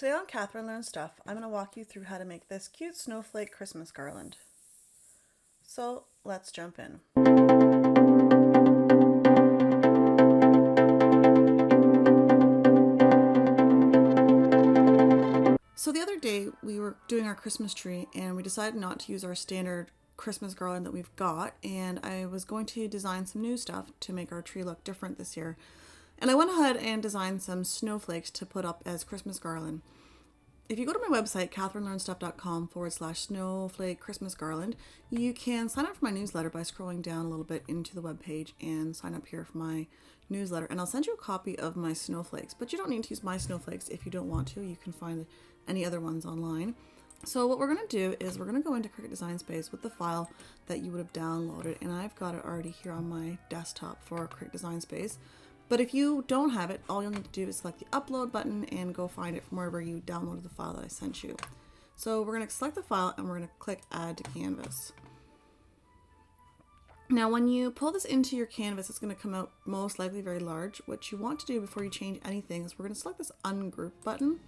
Today on Catherine Learns Stuff, I'm going to walk you through how to make this cute snowflake Christmas garland. So let's jump in. So the other day we were doing our Christmas tree and we decided not to use our standard Christmas garland that we've got, and I was going to design some new stuff to make our tree look different this year. And I went ahead and designed some snowflakes to put up as Christmas garland. If you go to my website, catherinelearnstuff.com/snowflake Christmas garland, you can sign up for my newsletter by scrolling down a little bit into the webpage and sign up here for my newsletter. And I'll send you a copy of my snowflakes, but you don't need to use my snowflakes if you don't want to. You can find any other ones online. So what we're going to do is we're going to go into Cricut Design Space with the file that you would have downloaded, and I've got it already here on my desktop for Cricut Design Space. But if you don't have it, all you'll need to do is select the upload button and go find it from wherever you downloaded the file that I sent you. So we're going to select the file and we're going to click Add to Canvas. Now when you pull this into your canvas, it's going to come out most likely very large. What you want to do before you change anything is we're going to select this Ungroup button.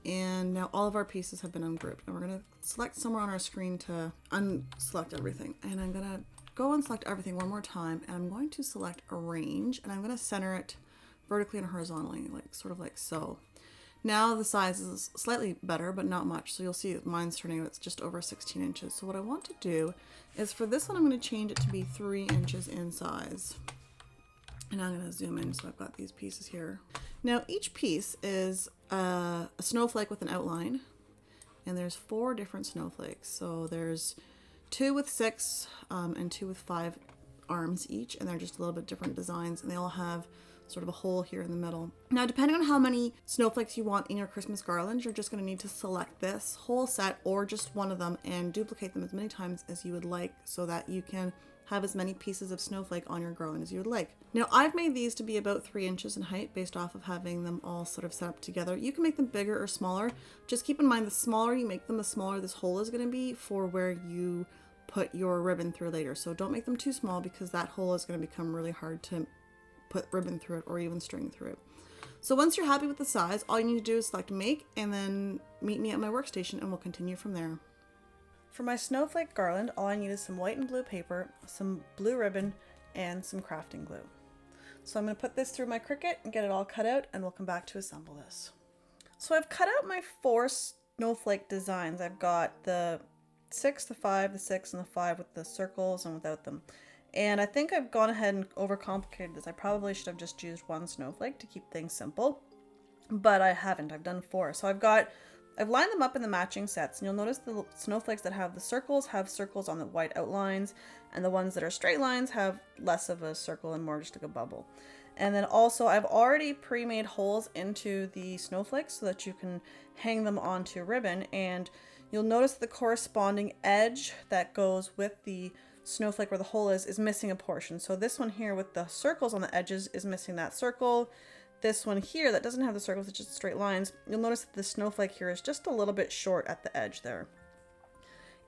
And now all of our pieces have been ungrouped, and we're going to select somewhere on our screen to unselect everything. And I'm going to go and select everything one more time, and I'm going to select Arrange, and I'm going to center it vertically and horizontally, sort of like so. Now the size is slightly better, but not much. So you'll see mine's turning out, it's just over 16 inches. So what I want to do is for this one, I'm going to change it to be 3 inches in size. And I'm going to zoom in, so I've got these pieces here. Now each piece is a snowflake with an outline, and there's 4 different snowflakes. So there's 2 with 6 and 2 with 5 arms each, and they're just a little bit different designs, and they all have sort of a hole here in the middle. Now depending on how many snowflakes you want in your Christmas garland, you're just going to need to select this whole set or just one of them and duplicate them as many times as you would like so that you can have as many pieces of snowflake on your garland as you would like. Now I've made these to be about 3 inches in height based off of having them all sort of set up together. You can make them bigger or smaller. Just keep in mind the smaller you make them, the smaller this hole is going to be for where you put your ribbon through later. So don't make them too small because that hole is going to become really hard to put ribbon through it or even string through it. So once you're happy with the size, all you need to do is select Make and then meet me at my workstation and we'll continue from there. For my snowflake garland, all I need is some white and blue paper, some blue ribbon, and some crafting glue. So I'm going to put this through my Cricut and get it all cut out, and we'll come back to assemble this. So I've cut out my 4 snowflake designs. I've got the 6, the 5, the 6, and the 5 with the circles and without them. And I think I've gone ahead and overcomplicated this. I probably should have just used 1 snowflake to keep things simple, but I haven't. I've done 4. So I've lined them up in the matching sets, and you'll notice the snowflakes that have circles on the white outlines, and the ones that are straight lines have less of a circle and more just like a bubble. And then also I've already pre-made holes into the snowflakes so that you can hang them onto ribbon, and you'll notice the corresponding edge that goes with the snowflake where the hole is missing a portion. So this one here with the circles on the edges is missing that circle. This one here that doesn't have the circles, it's just straight lines. You'll notice that the snowflake here is just a little bit short at the edge there.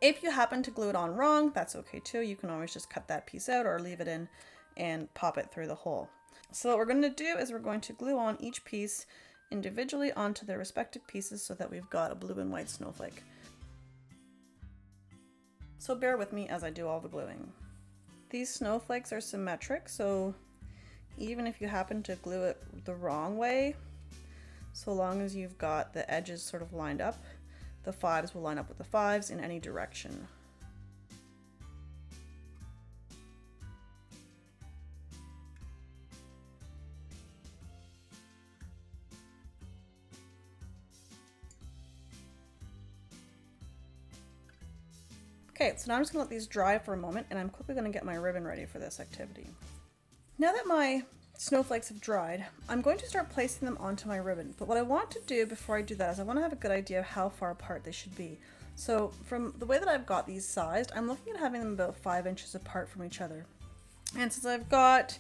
If you happen to glue it on wrong, that's okay too. You can always just cut that piece out or leave it in and pop it through the hole. So what we're going to do is we're going to glue on each piece individually onto their respective pieces so that we've got a blue and white snowflake. So bear with me as I do all the gluing. These snowflakes are symmetric, so even if you happen to glue it the wrong way, so long as you've got the edges sort of lined up, the 5s will line up with the 5s in any direction. Okay, so now I'm just going to let these dry for a moment, and I'm quickly going to get my ribbon ready for this activity. Now that my snowflakes have dried, I'm going to start placing them onto my ribbon. But what I want to do before I do that is I want to have a good idea of how far apart they should be. So from the way that I've got these sized, I'm looking at having them about 5 inches apart from each other. And since I've got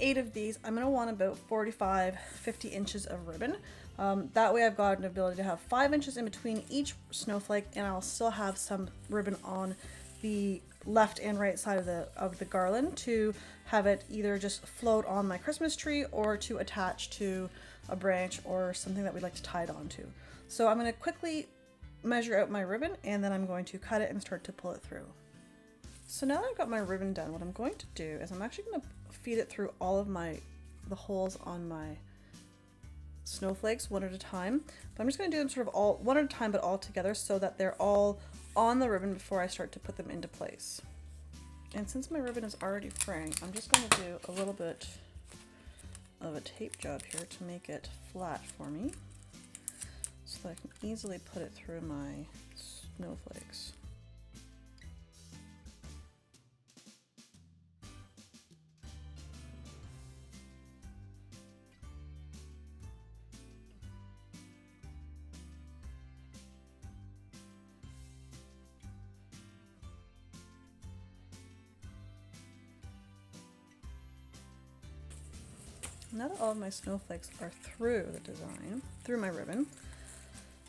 8 of these, I'm going to want about 50 inches of ribbon. That way I've got an ability to have 5 inches in between each snowflake, and I'll still have some ribbon on the left and right side of the garland to have it either just float on my Christmas tree or to attach to a branch or something that we'd like to tie it onto. So I'm going to quickly measure out my ribbon and then I'm going to cut it and start to pull it through. So now that I've got my ribbon done, what I'm going to do is I'm actually going to feed it through all of the holes on my snowflakes one at a time. But I'm just going to do them sort of all one at a time but all together so that they're all on the ribbon before I start to put them into place. And since my ribbon is already fraying, I'm just going to do a little bit of a tape job here to make it flat for me so that I can easily put it through my snowflakes. Now that all of my snowflakes are through the design, through my ribbon,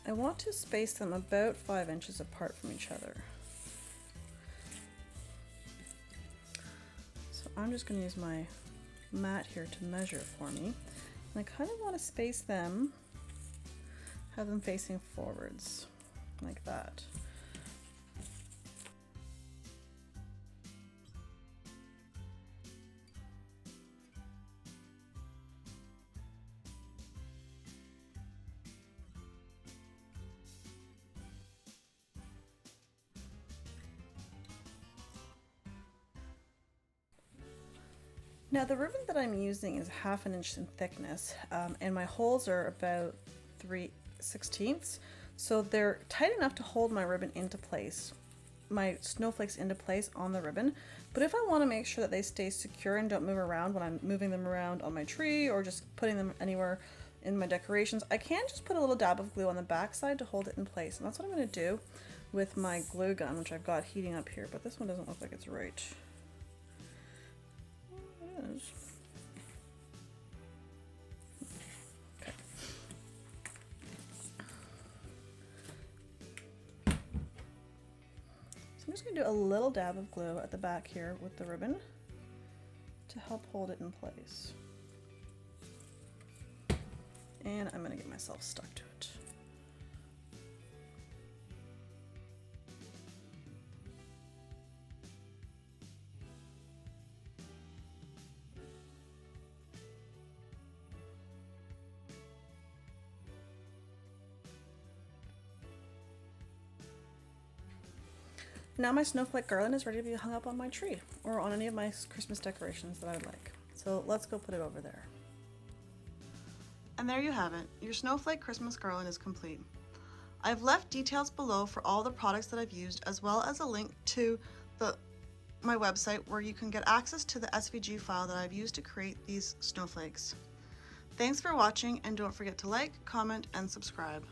I want to space them about 5 inches apart from each other. So I'm just going to use my mat here to measure for me. And I kind of want to space them, have them facing forwards, like that. Now the ribbon that I'm using is 1/2 inch in thickness, and my holes are about 3/16, so they're tight enough to hold my ribbon into place, my snowflakes into place on the ribbon. But if I want to make sure that they stay secure and don't move around when I'm moving them around on my tree or just putting them anywhere in my decorations, I can just put a little dab of glue on the back side to hold it in place. And that's what I'm going to do with my glue gun, which I've got heating up here, but this one doesn't look like it's right. Okay. So I'm just going to do a little dab of glue at the back here with the ribbon to help hold it in place. And I'm going to get myself stuck to it. Now my snowflake garland is ready to be hung up on my tree or on any of my Christmas decorations that I would like. So let's go put it over there. And there you have it. Your snowflake Christmas garland is complete. I've left details below for all the products that I've used, as well as a link to my website where you can get access to the SVG file that I've used to create these snowflakes. Thanks for watching, and don't forget to like, comment, and subscribe.